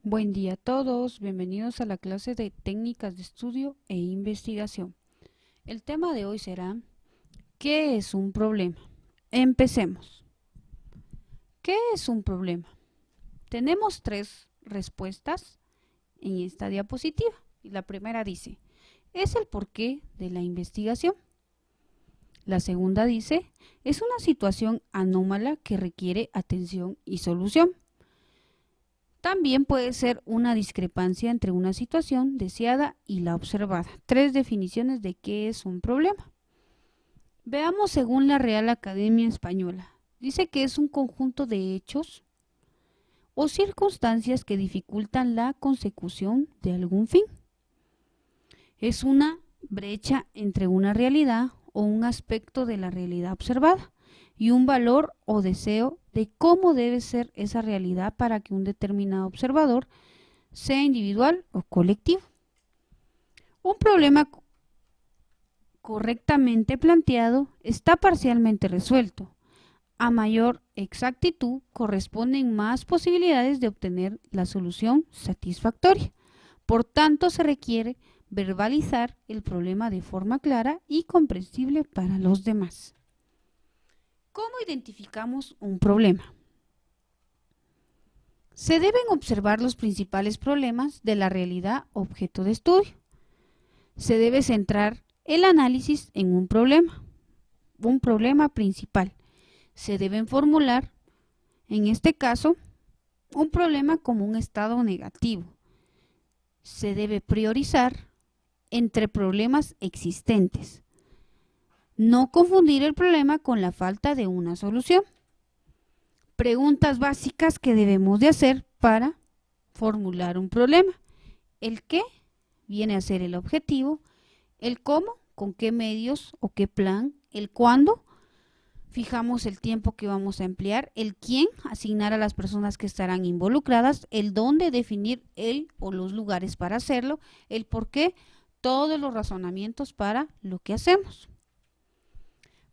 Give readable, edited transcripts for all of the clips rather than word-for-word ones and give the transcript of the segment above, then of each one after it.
Buen día a todos, bienvenidos a la clase de técnicas de estudio e investigación. El tema de hoy será ¿qué es un problema? Empecemos. ¿Qué es un problema? Tenemos tres respuestas en esta diapositiva. Y la primera dice, es el porqué de la investigación. La segunda dice, es una situación anómala que requiere atención y solución. También puede ser una discrepancia entre una situación deseada y la observada. Tres definiciones de qué es un problema. Veamos según la Real Academia Española. Dice que es un conjunto de hechos o circunstancias que dificultan la consecución de algún fin. Es una brecha entre una realidad o un aspecto de la realidad observada y un valor o deseo de cómo debe ser esa realidad para que un determinado observador sea individual o colectivo. Un problema correctamente planteado está parcialmente resuelto. A mayor exactitud corresponden más posibilidades de obtener la solución satisfactoria. Por tanto, se requiere verbalizar el problema de forma clara y comprensible para los demás. ¿Cómo identificamos un problema? Se deben observar los principales problemas de la realidad objeto de estudio. Se debe centrar el análisis en un problema principal. Se deben formular, en este caso, un problema como un estado negativo. Se debe priorizar entre problemas existentes. No confundir el problema con la falta de una solución. Preguntas básicas que debemos de hacer para formular un problema. El qué viene a ser el objetivo, el cómo, con qué medios o qué plan, el cuándo, fijamos el tiempo que vamos a emplear, el quién, asignar a las personas que estarán involucradas, el dónde, definir el o los lugares para hacerlo, el por qué, todos los razonamientos para lo que hacemos.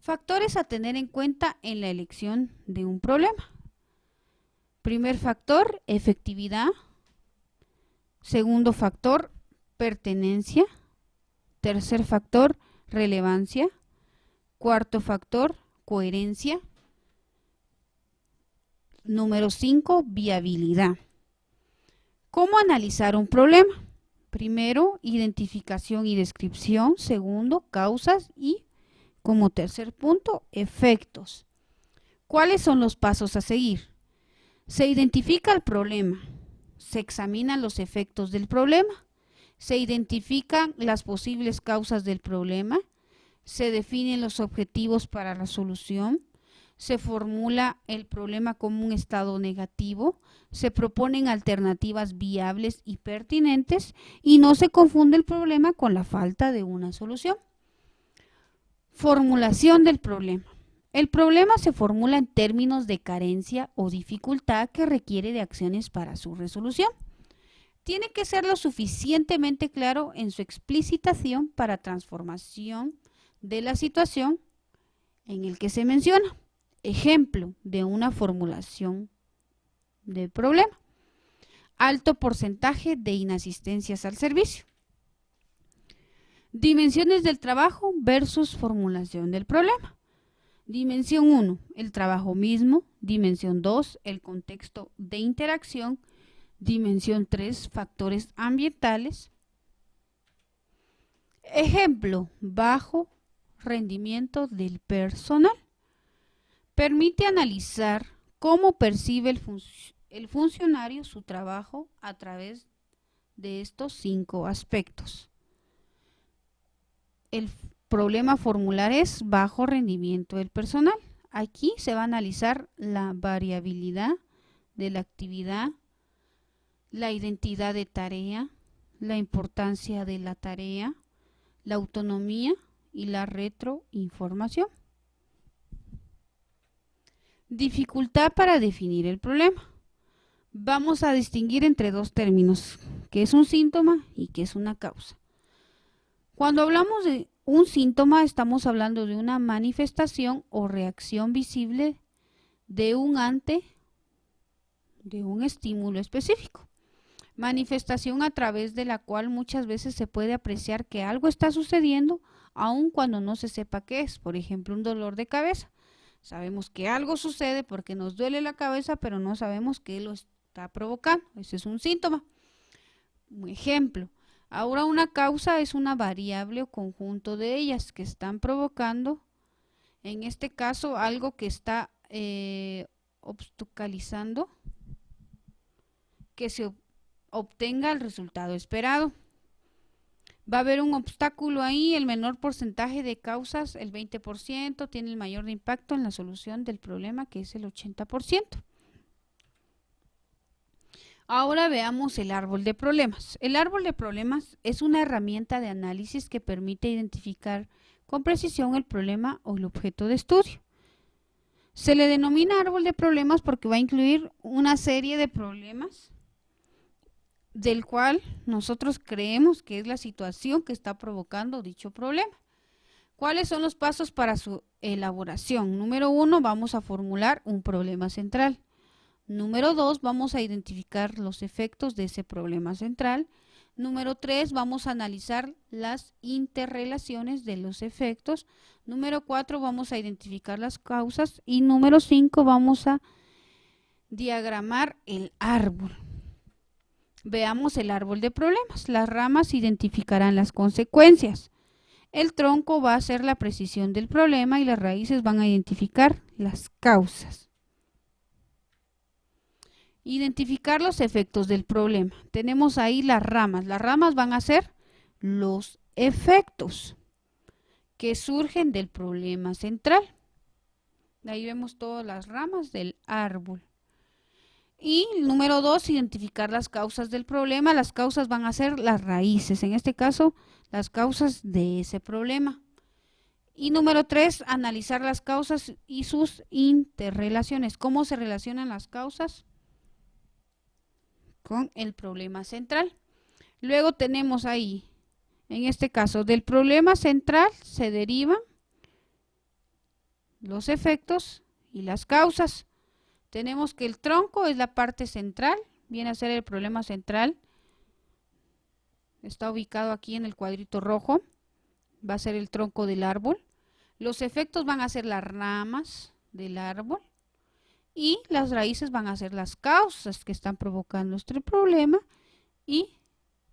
Factores a tener en cuenta en la elección de un problema. Primer factor, efectividad. Segundo factor, pertenencia. Tercer factor, relevancia. Cuarto factor, coherencia. Número 5, viabilidad. ¿Cómo analizar un problema? Primero, identificación y descripción. Segundo, causas y, como tercer punto, efectos. ¿Cuáles son los pasos a seguir? Se identifica el problema. Se examinan los efectos del problema. Se identifican las posibles causas del problema. Se definen los objetivos para la solución. Se formula el problema como un estado negativo, se proponen alternativas viables y pertinentes y no se confunde el problema con la falta de una solución. Formulación del problema. El problema se formula en términos de carencia o dificultad que requiere de acciones para su resolución. Tiene que ser lo suficientemente claro en su explicitación para transformación de la situación en el que se menciona. Ejemplo de una formulación del problema. Alto porcentaje de inasistencias al servicio. Dimensiones del trabajo versus formulación del problema. Dimensión 1, el trabajo mismo. Dimensión 2, el contexto de interacción. Dimensión 3, factores ambientales. Ejemplo, bajo rendimiento del personal. Permite analizar cómo percibe el funcionario su trabajo a través de estos 5 aspectos. El problema a formular es bajo rendimiento del personal. Aquí se va a analizar la variabilidad de la actividad, la identidad de tarea, la importancia de la tarea, la autonomía y la retroinformación. Dificultad para definir el problema. Vamos a distinguir entre dos términos, qué es un síntoma y qué es una causa. Cuando hablamos de un síntoma, estamos hablando de una manifestación o reacción visible de un estímulo específico. Manifestación a través de la cual muchas veces se puede apreciar que algo está sucediendo aun cuando no se sepa qué es. Por ejemplo, un dolor de cabeza. Sabemos que algo sucede porque nos duele la cabeza, pero no sabemos qué lo está provocando. Ese es un síntoma. Un ejemplo. Ahora una causa es una variable o conjunto de ellas que están provocando, en este caso, algo que está obstaculizando que se obtenga el resultado esperado. Va a haber un obstáculo ahí, el menor porcentaje de causas, el 20%, tiene el mayor impacto en la solución del problema, que es el 80%. Ahora veamos el árbol de problemas. El árbol de problemas es una herramienta de análisis que permite identificar con precisión el problema o el objeto de estudio. Se le denomina árbol de problemas porque va a incluir una serie de problemas del cual nosotros creemos que es la situación que está provocando dicho problema. ¿Cuáles son los pasos para su elaboración? Número 1, vamos a formular un problema central. Número 2, vamos a identificar los efectos de ese problema central. Número 3, vamos a analizar las interrelaciones de los efectos. Número 4, vamos a identificar las causas. Y número 5, vamos a diagramar el árbol. Veamos el árbol de problemas. Las ramas identificarán las consecuencias. El tronco va a ser la precisión del problema y las raíces van a identificar las causas. Identificar los efectos del problema. Tenemos ahí las ramas. Las ramas van a ser los efectos que surgen del problema central. Ahí vemos todas las ramas del árbol. Y número 2, identificar las causas del problema. Las causas van a ser las raíces, en este caso, las causas de ese problema. Y número 3, analizar las causas y sus interrelaciones. ¿Cómo se relacionan las causas con el problema central? Luego tenemos ahí, en este caso, del problema central se derivan los efectos y las causas. Tenemos que el tronco es la parte central, viene a ser el problema central. Está ubicado aquí en el cuadrito rojo, va a ser el tronco del árbol. Los efectos van a ser las ramas del árbol y las raíces van a ser las causas que están provocando este problema y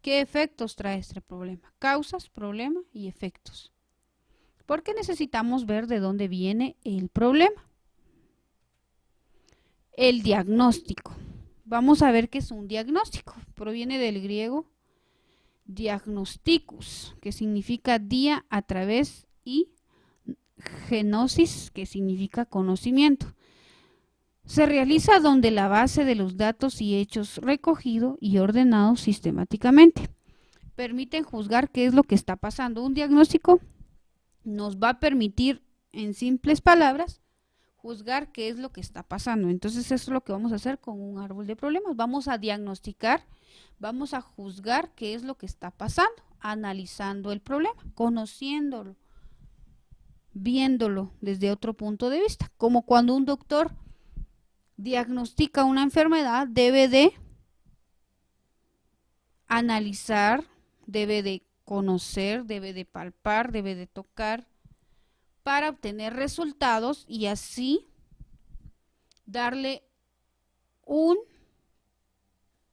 qué efectos trae este problema. Causas, problema y efectos. Porque necesitamos ver de dónde viene el problema. El diagnóstico. Vamos a ver qué es un diagnóstico. Proviene del griego diagnosticus, que significa día a través, y genosis, que significa conocimiento. Se realiza donde la base de los datos y hechos recogidos y ordenados sistemáticamente permiten juzgar qué es lo que está pasando. Un diagnóstico nos va a permitir, en simples palabras, juzgar qué es lo que está pasando. Entonces eso es lo que vamos a hacer con un árbol de problemas. Vamos a diagnosticar, vamos a juzgar qué es lo que está pasando, analizando el problema, conociéndolo, viéndolo desde otro punto de vista. Como cuando un doctor diagnostica una enfermedad, debe de analizar, debe de conocer, debe de palpar, debe de tocar, para obtener resultados y así darle un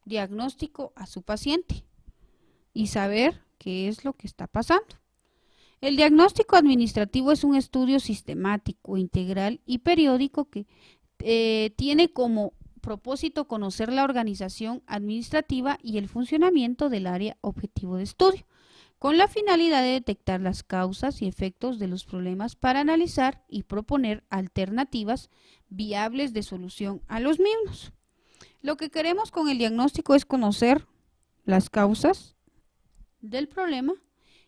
diagnóstico a su paciente y saber qué es lo que está pasando. El diagnóstico administrativo es un estudio sistemático, integral y periódico que tiene como propósito conocer la organización administrativa y el funcionamiento del área objetivo de estudio, con la finalidad de detectar las causas y efectos de los problemas para analizar y proponer alternativas viables de solución a los mismos. Lo que queremos con el diagnóstico es conocer las causas del problema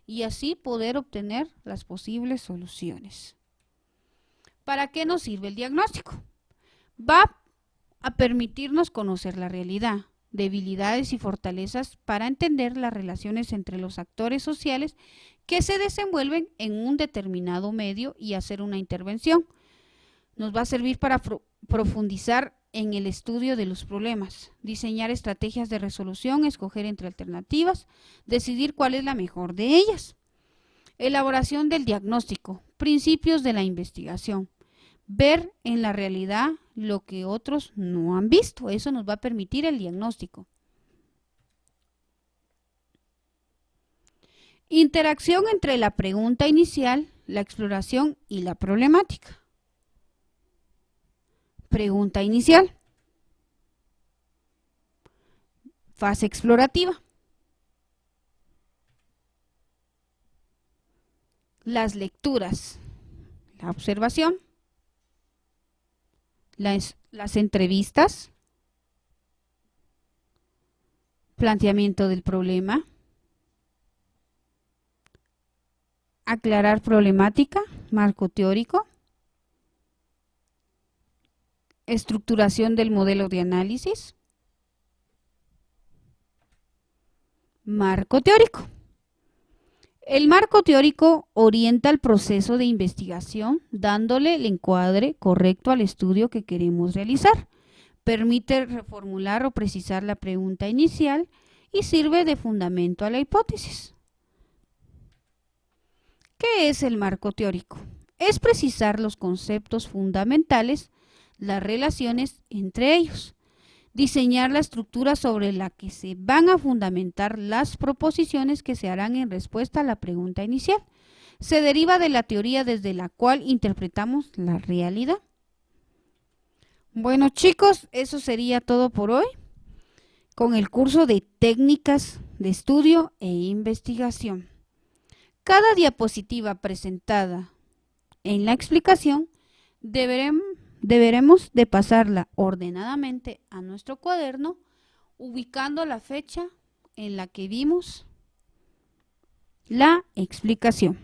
y así poder obtener las posibles soluciones. ¿Para qué nos sirve el diagnóstico? Va a permitirnos conocer la realidad, debilidades y fortalezas para entender las relaciones entre los actores sociales que se desenvuelven en un determinado medio y hacer una intervención. Nos va a servir para profundizar en el estudio de los problemas, diseñar estrategias de resolución, escoger entre alternativas, decidir cuál es la mejor de ellas. Elaboración del diagnóstico, principios de la investigación, ver en la realidad lo que otros no han visto, eso nos va a permitir el diagnóstico. Interacción entre la pregunta inicial, la exploración y la problemática. Pregunta inicial. Fase explorativa. Las lecturas. La observación. Las entrevistas. Planteamiento del problema. Aclarar problemática, marco teórico. Estructuración del modelo de análisis. Marco teórico. El marco teórico orienta el proceso de investigación dándole el encuadre correcto al estudio que queremos realizar. Permite reformular o precisar la pregunta inicial y sirve de fundamento a la hipótesis. ¿Qué es el marco teórico? Es precisar los conceptos fundamentales, las relaciones entre ellos, diseñar la estructura sobre la que se van a fundamentar las proposiciones que se harán en respuesta a la pregunta inicial. Se deriva de la teoría desde la cual interpretamos la realidad. Bueno, chicos, eso sería todo por hoy con el curso de técnicas de estudio e investigación. Cada diapositiva presentada en la explicación deberemos de pasarla ordenadamente a nuestro cuaderno, ubicando la fecha en la que vimos la explicación.